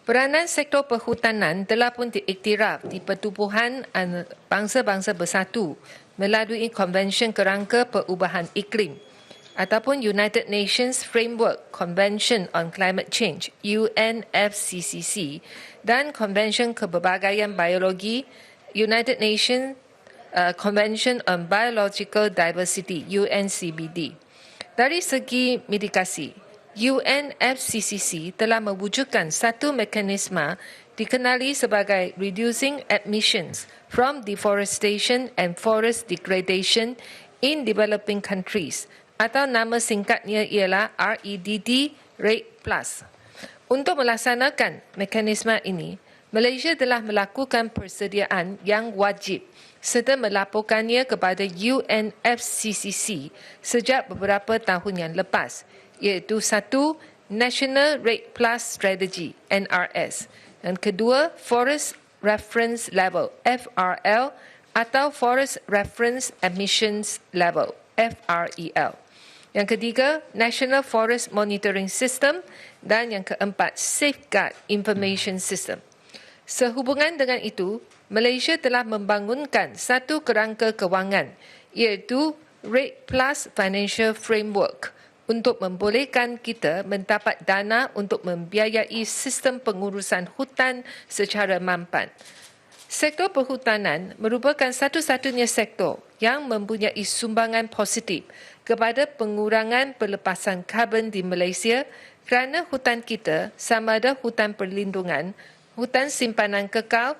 Peranan sektor perhutanan telah pun diiktiraf di Pertubuhan Bangsa-Bangsa Bersatu melalui Konvensyen Kerangka Perubahan Iklim ataupun United Nations Framework Convention on Climate Change UNFCCC dan Konvensyen Keberbahagian Biologi United Nations Convention on Biological Diversity UNCBD. Dari segi mitigasi, UNFCCC telah mewujudkan satu mekanisme dikenali sebagai Reducing Emissions from Deforestation and Forest Degradation in Developing Countries atau nama singkatnya ialah REDD REDD+. Untuk melaksanakan mekanisme ini, Malaysia telah melakukan persediaan yang wajib serta melaporkannya kepada UNFCCC sejak beberapa tahun yang lepas, iaitu satu, National Rate Plus Strategy (NRS), dan kedua, Forest Reference Level (FRL) atau Forest Reference Emissions Level (FREL). Yang ketiga, National Forest Monitoring System, dan yang keempat, Safeguard Information System. Sehubungan dengan itu, Malaysia telah membangunkan satu kerangka kewangan, iaitu Rate Plus Financial Framework, untuk membolehkan kita mendapat dana untuk membiayai sistem pengurusan hutan secara mampan. Sektor perhutanan merupakan satu-satunya sektor yang mempunyai sumbangan positif kepada pengurangan pelepasan karbon di Malaysia kerana hutan kita, sama ada hutan perlindungan, hutan simpanan kekal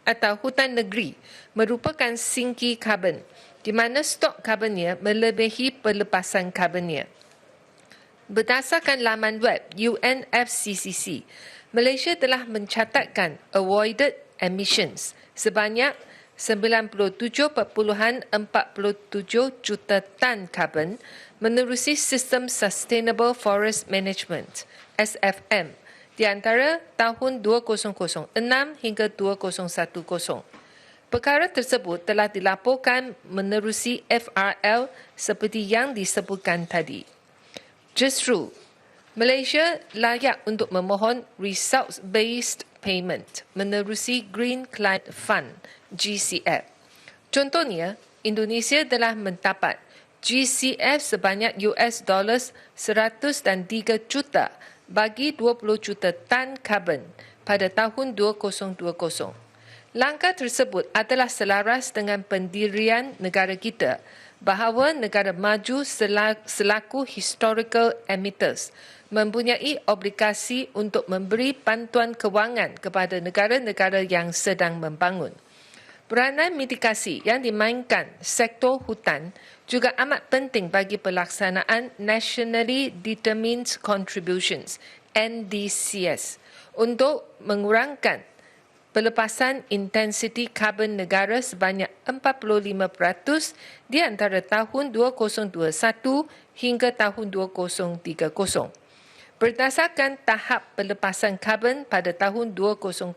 atau hutan negeri, merupakan sinki karbon, di mana stok karbonnya melebihi pelepasan karbonnya. Berdasarkan laman web UNFCCC, Malaysia telah mencatatkan avoided emissions sebanyak 97.47 juta tan karbon menerusi sistem Sustainable Forest Management (SFM) di antara tahun 2006 hingga 2010. Perkara tersebut telah dilaporkan menerusi FRL seperti yang disebutkan tadi. Justru, Malaysia layak untuk memohon results-based payment menerusi Green Climate Fund (GCF). Contohnya, Indonesia telah mendapat GCF sebanyak $103 juta bagi 20 juta tan karbon pada tahun 2020. Langkah tersebut adalah selaras dengan pendirian negara kita bahawa negara maju selaku historical emitters mempunyai obligasi untuk memberi bantuan kewangan kepada negara-negara yang sedang membangun. Peranan mitigasi yang dimainkan sektor hutan juga amat penting bagi pelaksanaan Nationally Determined Contributions (NDCS) untuk mengurangkan pelepasan intensiti karbon negara sebanyak 45% di antara tahun 2021 hingga tahun 2030. Berdasarkan tahap pelepasan karbon pada tahun 2005,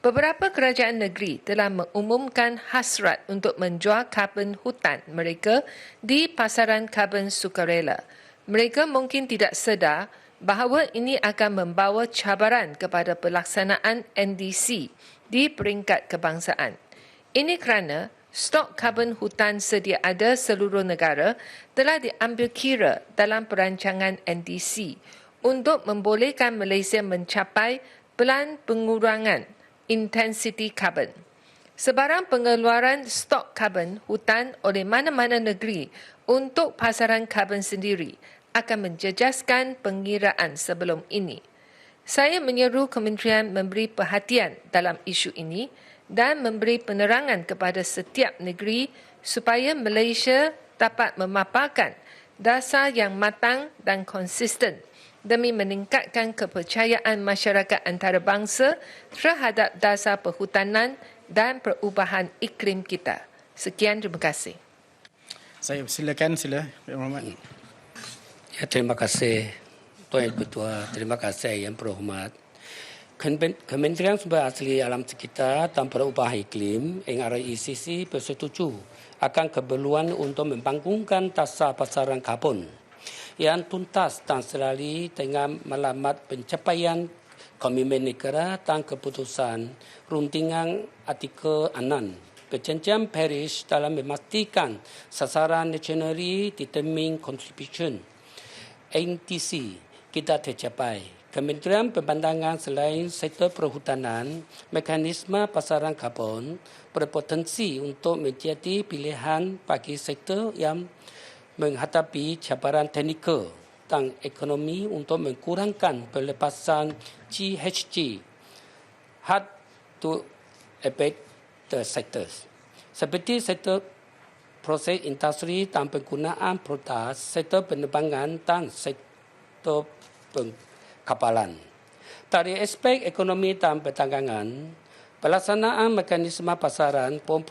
beberapa kerajaan negeri telah mengumumkan hasrat untuk menjual karbon hutan mereka di pasaran karbon sukarela. Mereka mungkin tidak sedar bahawa ini akan membawa cabaran kepada pelaksanaan NDC di peringkat kebangsaan. Ini kerana stok karbon hutan sedia ada seluruh negara telah diambil kira dalam perancangan NDC untuk membolehkan Malaysia mencapai pelan pengurangan intensiti karbon. Sebarang pengeluaran stok karbon hutan oleh mana-mana negeri untuk pasaran karbon sendiri akan menjejaskan pengiraan sebelum ini. Saya menyeru Kementerian memberi perhatian dalam isu ini dan memberi penerangan kepada setiap negeri supaya Malaysia dapat memaparkan dasar yang matang dan konsisten demi meningkatkan kepercayaan masyarakat antarabangsa terhadap dasar perhutanan dan perubahan iklim kita. Sekian, terima kasih. Saya silakan, Pak Muhammad. Ya, terima kasih Tuan Ibu Ketua, terima kasih Yang Berhormat. Kementerian Sumber Asli Alam Sekitar dan Perubahan Iklim (RECC) bersetuju akan keperluan untuk membangunkan dasar pasaran karbon yang tuntas dan selalu dengan melamat pencapaian Komitmen negara dan keputusan runtingan artikel 6 Perjanjian Paris dalam memastikan sasaran nasional determining contribution NTC kita tercapai. Kementerian Pembangunan selain sektor perhutanan, mekanisme pasaran karbon berpotensi untuk menjadi pilihan bagi sektor yang menghadapi cabaran teknikal dan ekonomi untuk mengurangkan pelepasan GHG hard to abate the sectors. Seperti sektor proses industri dan penggunaan produk, sektor penerbangan dan sektor kapalan. Dari aspek ekonomi dan perdagangan, pelaksanaan mekanisme pasaran pun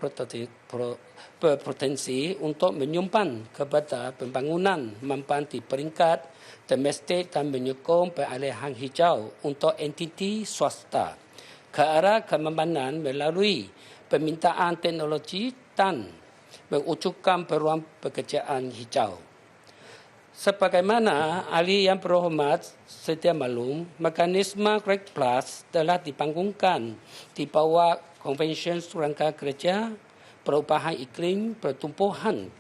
berpotensi untuk menyumbang kepada pembangunan mampan di peringkat domestik dan menyokong peralihan hijau untuk entiti swasta ke arah kemampuan melalui permintaan teknologi dan mewujudkan peluang pekerjaan hijau. Sebagaimana ahli yang berhormat sedia maklum, mekanisme REC Plus telah dibangunkan di bawah Konvensyen Rangka Kerja Perubahan Iklim Pertumbuhan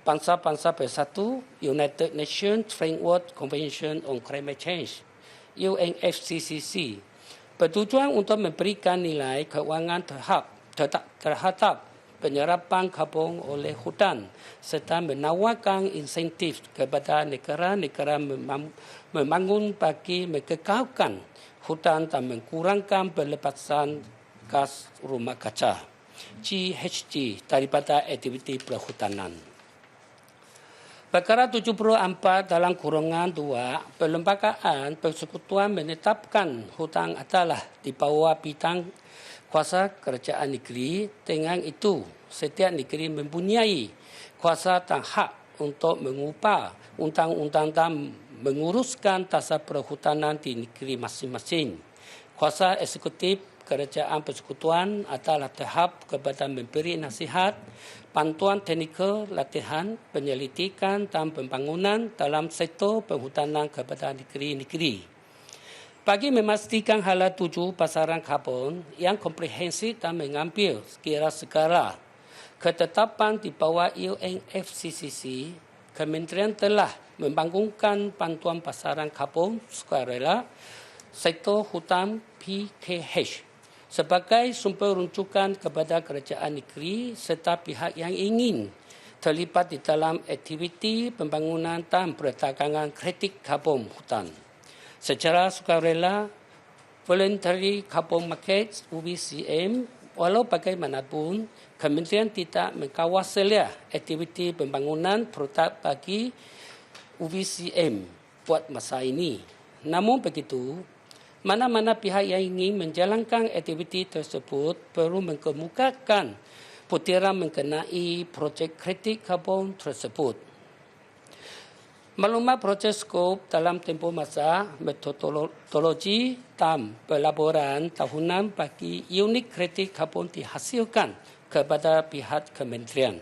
Bangsa-Bangsa Bersatu United Nations Framework Convention on Climate Change UNFCCC bertujuan untuk memberikan nilai keuangan terhadap penyerapan karbon oleh hutan serta menawarkan insentif kepada negara-negara membangun bagi mengekalkan hutan dan mengurangkan pelepasan gas rumah kaca GHG daripada aktiviti perhutanan. Perkara 74 dalam kurungan 2, Perlembagaan Persekutuan menetapkan hutan adalah di bawah bidang kuasa kerajaan negeri. Dengan itu, setiap negeri mempunyai kuasa dan hak untuk mengubah undang-undang dan menguruskan tasar perhutanan di negeri masing-masing. Kuasa eksekutif kerajaan persekutuan adalah tahap kepada memberi nasihat, bantuan teknikal, latihan, penyelidikan dan pembangunan dalam sektor perhutanan kepada negeri-negeri. Bagi memastikan hala tuju pasaran karbon yang komprehensif dan mengambil segala ketetapan di bawah UNFCCC, Kementerian telah membangunkan bantuan pasaran karbon sukarela sektor hutan PKH sebagai sumber rujukan kepada kerajaan negeri serta pihak yang ingin terlibat di dalam aktiviti pembangunan dan perdagangan kredit karbon hutan. Secara sukarela, Voluntary Carbon Market (VCM), walau bagaimanapun, Kementerian tidak mengkawasalia aktiviti pembangunan produk bagi VCM buat masa ini. Namun begitu, mana-mana pihak yang ingin menjalankan aktiviti tersebut perlu mengemukakan butiran mengenai projek kredit karbon tersebut. Maklumat proses skop dalam tempoh masa, metodologi dan pelaporan tahunan bagi unit kredit karbon dihasilkan kepada pihak kementerian.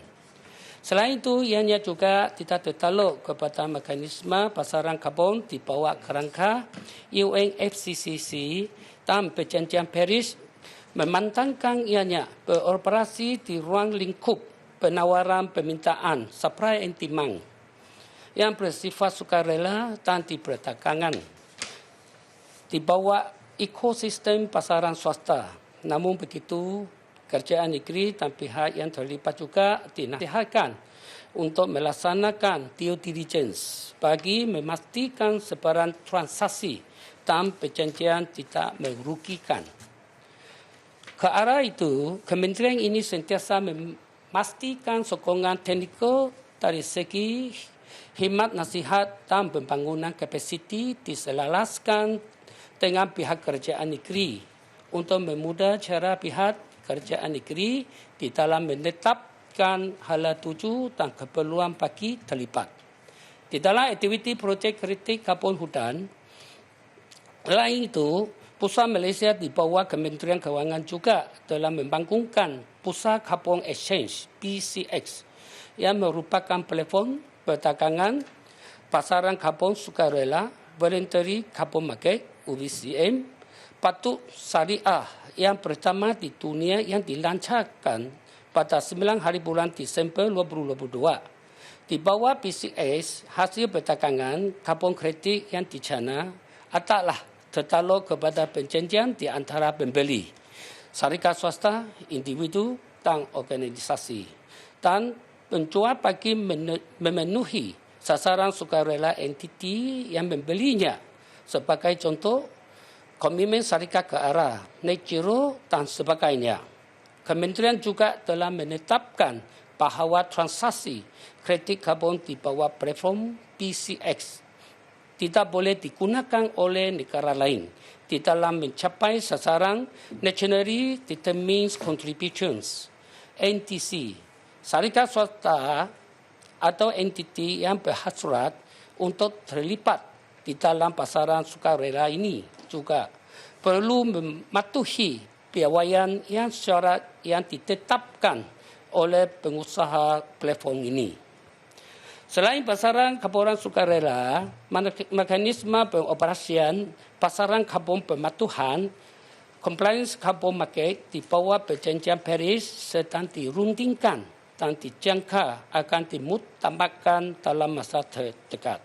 Selain itu, ianya juga tidak tertaluk kepada mekanisme pasaran karbon di bawah kerangka UNFCCC dan Perjanjian Paris memantangkan ianya beroperasi di ruang lingkup penawaran permintaan supply and demand yang bersifat sukarela dan di perdagangan di bawah ekosistem pasaran swasta. Namun begitu, kerajaan negeri dan pihak yang terlibat juga dinasihatkan untuk melaksanakan due diligence bagi memastikan sebarang transaksi dan perjanjian tidak merugikan. Ke arah itu, kementerian ini sentiasa memastikan sokongan teknikal dari segi khidmat nasihat dan pembangunan kapasiti diselaraskan dengan pihak kerajaan negeri untuk memudah cara pihak kerajaan negeri di dalam menetapkan hala tuju dan keperluan bagi terlibat. Di dalam aktiviti projek kredit karbon hutan, selain itu, Pusat Malaysia di bawah Kementerian Kewangan juga telah membangunkan Pusat Carbon Exchange (PCX) yang merupakan platform perdagangan pasaran karbon sukarela Voluntary Carbon Market (VCM) patut syariah yang pertama di dunia yang dilancarkan pada 9 hari bulan Disember 2022. Di bawah PCS, hasil perdagangan karbon kredit yang dicana adalah tertakluk kepada perjanjian di antara pembeli, syarikat swasta, individu dan organisasi. Dan penjual bagi memenuhi sasaran sukarela entiti yang membelinya. Sebagai contoh, komitmen syarikat ke arah net zero dan sebagainya. Kementerian juga telah menetapkan bahawa transaksi kredit karbon di bawah platform PCX tidak boleh digunakan oleh negara lain di dalam mencapai sasaran Nationally Determined Contributions (NTC). Syarikat swasta atau entiti yang berhasrat untuk terlibat di dalam pasaran sukarela ini juga perlu mematuhi piawaian yang syarat yang ditetapkan oleh pengusaha platform ini. Selain pasaran karbon sukarela, mekanisme pengoperasian pasaran karbon pematuhan, compliance carbon market di bawah perjanjian Paris sedang dirundingkan dan dijangka akan dimutamakkan dalam masa terdekat.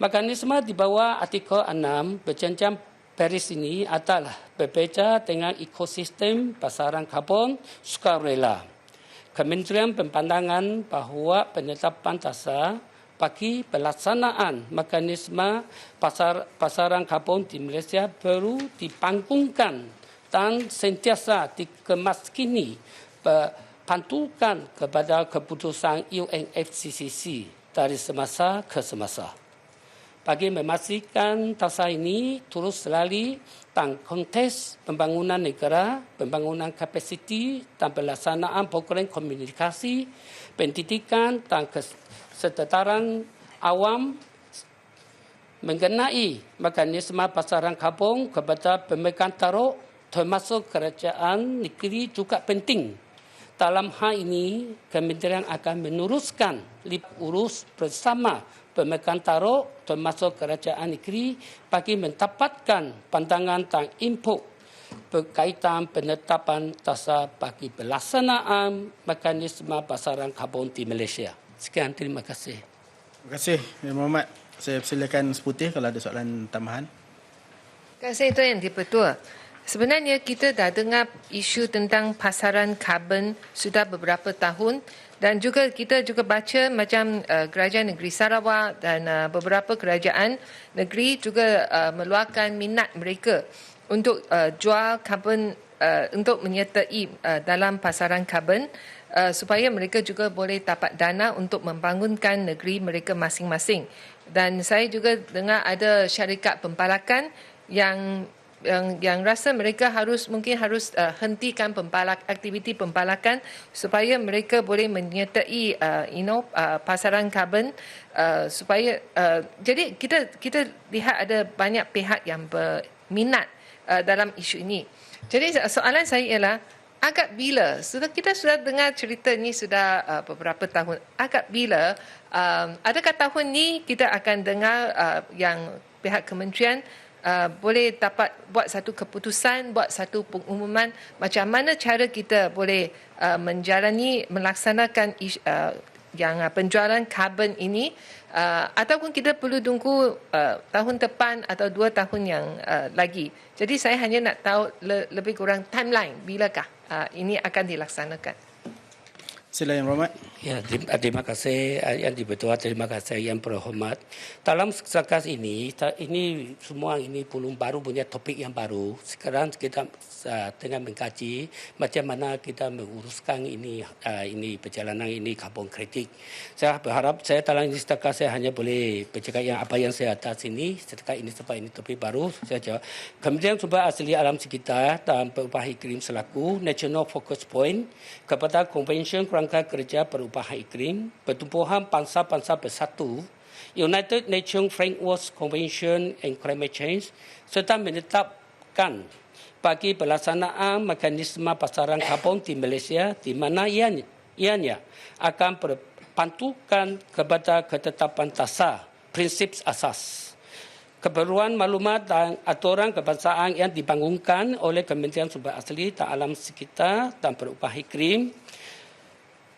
Mekanisme di bawah artikel 6 perjanjian Paris ini adalah berbeza dengan ekosistem pasaran karbon sukarela. Kementerian berpandangan bahawa penetapan dasar bagi pelaksanaan mekanisme pasaran karbon di Malaysia perlu dipanggungkan dan sentiasa dikemaskini berpantukan kepada keputusan UNFCCC dari semasa ke semasa. Bagi memastikan dasar ini terus selalu dan konteks pembangunan negara, pembangunan kapasiti dan pelaksanaan program komunikasi, pendidikan dan kesetaraan awam mengenai mekanisme pasaran karbon kepada pemegang taruh termasuk kerajaan negeri juga penting. Dalam hal ini, Kementerian akan meneruskan urus bersama pemegang taruh termasuk kerajaan negeri bagi mendapatkan pandangan dan input berkaitan penetapan dasar bagi pelaksanaan mekanisme pasaran karbon di Malaysia. Sekian, terima kasih. Terima kasih, Yang Berhormat. Saya persilakan Seputih kalau ada soalan tambahan. Terima kasih Tuan Yang di-Pertua. Sebenarnya kita dah dengar isu tentang pasaran karbon sudah beberapa tahun dan juga kita juga baca macam kerajaan negeri Sarawak dan beberapa kerajaan negeri juga meluahkan minat mereka untuk jual karbon untuk menyertai dalam pasaran karbon supaya mereka juga boleh dapat dana untuk membangunkan negeri mereka masing-masing. Dan saya juga dengar ada syarikat pembalakan yang rasa mereka mungkin harus hentikan aktiviti pembalakan supaya mereka boleh menyertai pasaran karbon supaya jadi kita lihat ada banyak pihak yang berminat dalam isu ini. Jadi soalan saya ialah agak bila kita sudah dengar cerita ni sudah beberapa tahun, agak bila adakah tahun ni kita akan dengar yang pihak kementerian boleh dapat buat satu keputusan, buat satu pengumuman macam mana cara kita boleh melaksanakan yang penjualan karbon ini ataupun kita perlu tunggu tahun depan atau 2 tahun yang lagi. Jadi saya hanya nak tahu lebih kurang timeline bilakah ini akan dilaksanakan. Sila Yang Berhormat. Ya, terima kasih Yang di-Pertua, terima kasih Yang Berhormat. Dalam sekarang ini semua ini belum baru punya topik yang baru. Sekarang kita tengah mengkaji macam mana kita menguruskan ini perjalanan ini karbon kredit. Saya berharap saya dalam ini setakat saya hanya boleh bercakap yang apa yang saya atas ini setakat ini sebab ini topik baru. Saya jawab. Kemudian Sumber Asli Alam Sekitar dan Perubahan Iklim selaku National Focus Point kepada Konvensyen Kerangka Kerja Perubahan Iklim, Pertumbuhan Bangsa-Bangsa Bersatu, United Nations Framework Convention on Climate Change serta menetapkan bagi pelaksanaan mekanisme pasaran karbon di Malaysia di mana ianya akan berpantukan kepada ketetapan dasar prinsip asas keperluan maklumat dan aturan kebangsaan yang dibangunkan oleh Kementerian Sumber Asli dan Alam Sekitar dan Perubahan Iklim.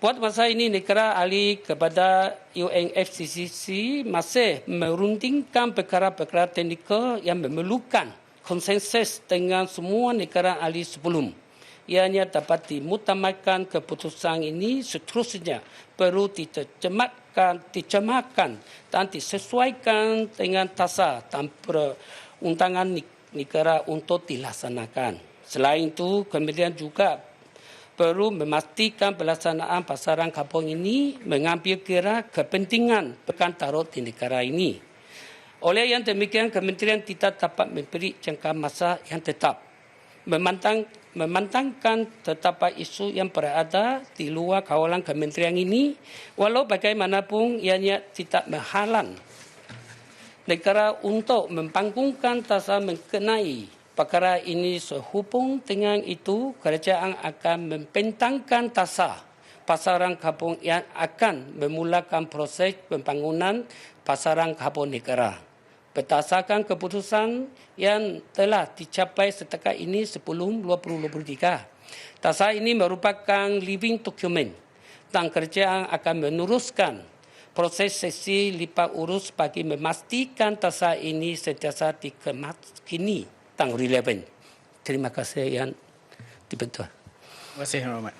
Buat masa ini, negara ahli kepada UNFCCC masih merundingkan perkara-perkara teknikal yang memerlukan konsensus dengan semua negara ahli sebelum. Ianya dapat dimutamatkan keputusan ini seterusnya perlu dicemahkan dan disesuaikan dengan taksar dan perundangan negara untuk dilaksanakan. Selain itu, kemudian juga perlu memastikan pelaksanaan pasaran karbon ini mengambil kira kepentingan perkantarut di negara ini. Oleh yang demikian, kementerian tidak dapat memberi jangka masa yang tetap. Memandangkan terdapat isu yang berada di luar kawalan kementerian ini, walau bagaimanapun ianya tidak menghalang negara untuk membangunkan taksar mengenai perkara ini. Sehubung dengan itu, kerajaan akan membentangkan taksar pasaran karbon yang akan memulakan proses pembangunan pasaran karbon negara. Berdasarkan keputusan yang telah dicapai setakat ini sebelum 2023. Taksar ini merupakan living document dan kerajaan akan meneruskan proses sesi lipat urus bagi memastikan taksar ini sentiasa dikini dan relevan. Terima kasih yang dibentuk. Terima kasih, Yang Berhormat.